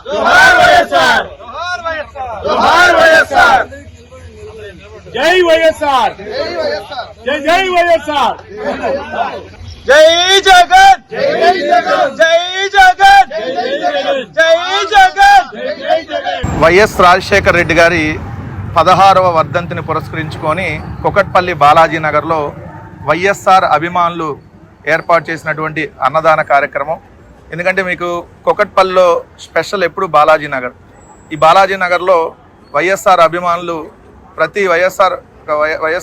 జోహార్ వైఎస్ఆర్ జోహార్ వైఎస్ఆర్ జై వైఎస్ఆర్ జై జై వైఎస్ఆర్ జై జగన్ జై జగన్ జై జగన్ జై జగన్. వైఎస్ రాజశేఖర రెడ్డి గారి 16వ వర్ధంతిని పురస్కరించుకొని కుకట్పల్లి బాలాజీ నగర్లో వైఎస్ఆర్ అభిమానులు ఏర్పాటు చేసినటువంటి అన్నదాన కార్యక్రమం. ఎందుకంటే మీకు కుకట్పల్లిలో స్పెషల్ ఎప్పుడు బాలాజీ నగర్. ఈ బాలాజీ నగర్లో వైఎస్ఆర్ అభిమానులు ప్రతి వైఎస్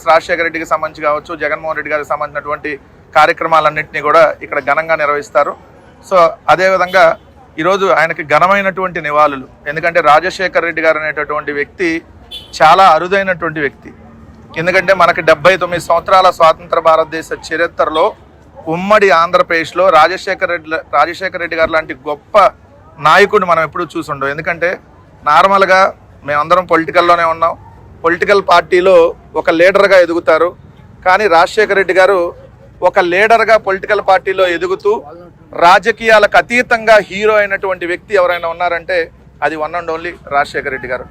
రాజశేఖర రెడ్డికి సంబంధించి కావచ్చు, జగన్మోహన్ రెడ్డి గారికి సంబంధించినటువంటి కార్యక్రమాలన్నింటినీ కూడా ఇక్కడ ఘనంగా నిర్వహిస్తారు. సో అదేవిధంగా ఈరోజు ఆయనకి ఘనమైనటువంటి నివాళులు. ఎందుకంటే రాజశేఖర రెడ్డి గారు అనేటటువంటి వ్యక్తి చాలా అరుదైనటువంటి వ్యక్తి. ఎందుకంటే మనకి 79 సంవత్సరాల స్వాతంత్ర భారతదేశ చరిత్రలో ఉమ్మడి ఆంధ్రప్రదేశ్లో రాజశేఖర రెడ్డి గారు లాంటి గొప్ప నాయకుడిని మనం ఎప్పుడూ చూసుండం. ఎందుకంటే నార్మల్గా మేమందరం పొలిటికల్లోనే ఉన్నాం, పొలిటికల్ పార్టీలో ఒక లీడర్గా ఎదుగుతారు. కానీ రాజశేఖర రెడ్డి గారు ఒక లీడర్గా పొలిటికల్ పార్టీలో ఎదుగుతూ రాజకీయాలకు అతీతంగా హీరో అయినటువంటి వ్యక్తి ఎవరైనా ఉన్నారంటే అది one and only Rajasekhara Reddy గారు.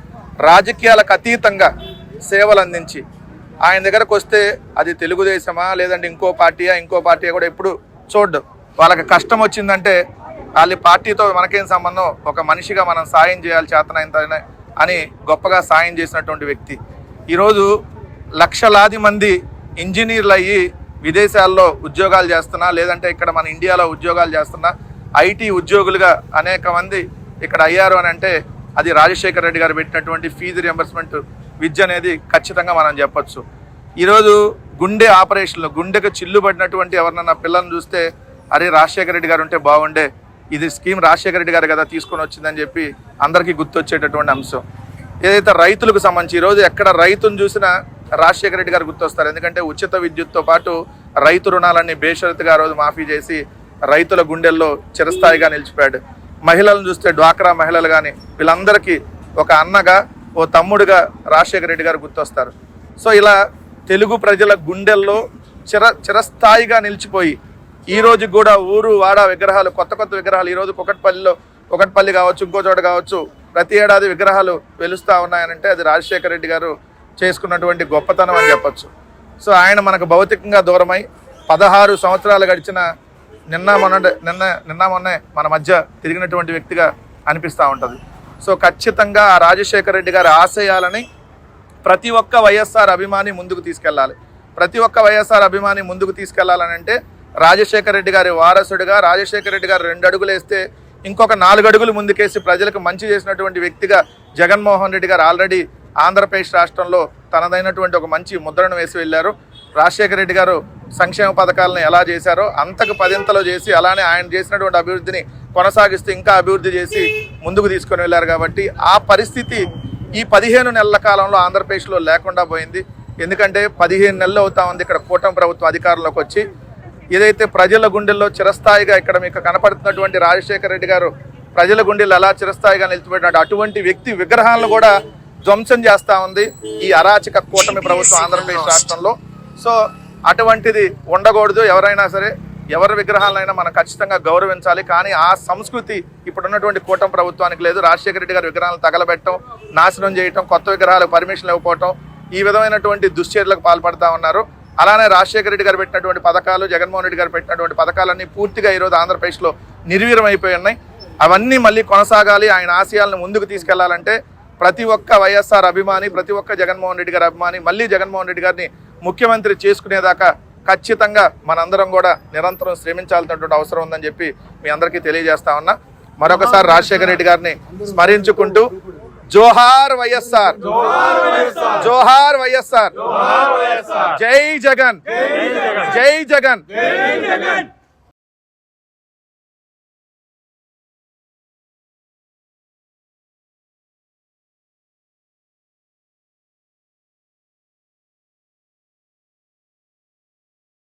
రాజకీయాలకు అతీతంగా సేవలు అందించి ఆయన దగ్గరకు వస్తే అది తెలుగుదేశమా లేదంటే ఇంకో పార్టీయా కూడా ఎప్పుడు చూడ్డు. వాళ్ళకి కష్టం వచ్చిందంటే వాళ్ళ పార్టీతో మనకేం సంబంధం, ఒక మనిషిగా మనం సాయం చేయాలి చేతనైన అని గొప్పగా సాయం చేసినటువంటి వ్యక్తి. ఈరోజు లక్షలాది మంది ఇంజనీర్లు అయ్యి విదేశాల్లో ఉద్యోగాలు చేస్తున్నా, లేదంటే ఇక్కడ మన ఇండియాలో ఉద్యోగాలు చేస్తున్నా, ఐటీ ఉద్యోగులుగా అనేక మంది ఇక్కడ అయ్యారు అని అంటే అది రాజశేఖర రెడ్డి గారు పెట్టినటువంటి ఫీజు రియంబర్స్మెంట్ విద్య అనేది ఖచ్చితంగా మనం చెప్పొచ్చు. ఈరోజు గుండె ఆపరేషన్లు, గుండెకు చిల్లు పడినటువంటి ఎవరినన్నా పిల్లల్ని చూస్తే అరే రాజశేఖర రెడ్డి గారు ఉంటే బాగుండే, ఇది స్కీమ్ రాజశేఖర రెడ్డి గారు కదా తీసుకొని వచ్చిందని చెప్పి అందరికీ గుర్తొచ్చేటటువంటి అంశం. ఏదైతే రైతులకు సంబంధించి ఈరోజు ఎక్కడ రైతును చూసినా రాజశేఖర రెడ్డి గారు గుర్తొస్తారు. ఎందుకంటే ఉచిత విద్యుత్తో పాటు రైతు రుణాలన్నీ బేషరతుగా రోజు మాఫీ చేసి రైతుల గుండెల్లో చిరస్థాయిగా నిలిచిపోయాడు. మహిళలను చూస్తే డ్వాక్రా మహిళలు కానీ వీళ్ళందరికీ ఒక అన్నగా, ఓ తమ్ముడుగా రాజశేఖర రెడ్డి గారు గుర్తొస్తారు. సో ఇలా తెలుగు ప్రజల గుండెల్లో చిరస్థాయిగా నిలిచిపోయి ఈ రోజు కూడా ఊరు వాడ విగ్రహాలు, కొత్త విగ్రహాలు ఈరోజు కుకట్పల్లి కావచ్చు, ఇంకో చోట కావచ్చు, ప్రతి ఏడాది విగ్రహాలు వెలుస్తూ ఉన్నాయనంటే అది రాజశేఖర రెడ్డి గారు చేసుకున్నటువంటి గొప్పతనం అని చెప్పచ్చు. సో ఆయన మనకు భౌతికంగా దూరమై 16 సంవత్సరాలు గడిచిన నిన్న మొన్నే మన మధ్య తిరిగినటువంటి వ్యక్తిగా అనిపిస్తూ ఉంటుంది. సో ఖచ్చితంగా ఆ రాజశేఖర రెడ్డి గారి ఆశయాలని ప్రతి ఒక్క వైఎస్ఆర్ అభిమాని ముందుకు తీసుకెళ్ళాలి. ప్రతి ఒక్క వైఎస్ఆర్ అభిమాని ముందుకు తీసుకెళ్లాలని అంటే రాజశేఖర రెడ్డి గారి వారసుడిగా రాజశేఖర రెడ్డి గారు 2 అడుగులు వేస్తే ఇంకొక 4 అడుగులు ముందుకేసి ప్రజలకు మంచి చేసినటువంటి వ్యక్తిగా జగన్మోహన్ రెడ్డి గారు ఆల్రెడీ ఆంధ్రప్రదేశ్ రాష్ట్రంలో తనదైనటువంటి ఒక మంచి ముద్రను వేసి వెళ్ళారు. రాజశేఖర రెడ్డి గారు సంక్షేమ పథకాలను ఎలా చేశారో అంతకు 10ంతలో చేసి అలానే ఆయన చేసినటువంటి అభివృద్ధిని కొనసాగిస్తూ ఇంకా అభివృద్ధి చేసి ముందుకు తీసుకొని వెళ్ళారు. కాబట్టి ఆ పరిస్థితి ఈ 15 నెలల కాలంలో ఆంధ్రప్రదేశ్లో లేకుండా పోయింది. ఎందుకంటే 15 నెలలు అవుతా ఉంది ఇక్కడ కూటమి ప్రభుత్వం అధికారంలోకి వచ్చి. ఏదైతే ప్రజల గుండెల్లో చిరస్థాయిగా ఇక్కడ మీకు కనపడుతున్నటువంటి రాజశేఖర రెడ్డి గారు ప్రజల గుండెల్లో ఎలా చిరస్థాయిగా నిలిచిపెట్టినట్టు అటువంటి వ్యక్తి విగ్రహాలను కూడా ధ్వంసం చేస్తూ ఉంది ఈ అరాచక కూటమి ప్రభుత్వం ఆంధ్రప్రదేశ్ రాష్ట్రంలో. సో అటువంటిది ఉండకూడదు. ఎవరైనా సరే ఎవరి విగ్రహాలైనా మనం ఖచ్చితంగా గౌరవించాలి. కానీ ఆ సంస్కృతి ఇప్పుడున్నటువంటి కూటమి ప్రభుత్వానికి లేదు. రాజశేఖర రెడ్డి గారి విగ్రహాలను తగలబెట్టడం, నాశనం చేయటం, కొత్త విగ్రహాలకు పర్మిషన్ ఇవ్వకపోవటం, ఈ విధమైనటువంటి దుశ్చర్యలకు పాల్పడతా ఉన్నారు. అలానే రాజశేఖర రెడ్డి గారు పెట్టినటువంటి పథకాలు, జగన్మోహన్ రెడ్డి గారు పెట్టినటువంటి పథకాలన్నీ పూర్తిగా ఈరోజు ఆంధ్రప్రదేశ్లో నిర్వీర్యం అయిపోయి ఉన్నాయి. అవన్నీ మళ్ళీ కొనసాగాలి. ఆయన ఆశయాలను ముందుకు తీసుకెళ్లాలంటే ప్రతి ఒక్క వైఎస్ఆర్ అభిమాని, ప్రతి ఒక్క జగన్మోహన్ రెడ్డి గారి అభిమాని మళ్ళీ జగన్మోహన్ రెడ్డి గారిని ముఖ్యమంత్రి చేసుకునేదాకా ఖచ్చితంగా మనందరం కూడా నిరంతరం శ్రమించాల్సినటువంటి అవసరం ఉందని చెప్పి మీ అందరికీ తెలియజేస్తా ఉన్నా. మరొకసారి రాజశేఖర రెడ్డి గారిని స్మరించుకుంటూ జోహార్ వైఎస్ఆర్, జోహార్ వైఎస్ఆర్, జై జగన్, జై జగన్.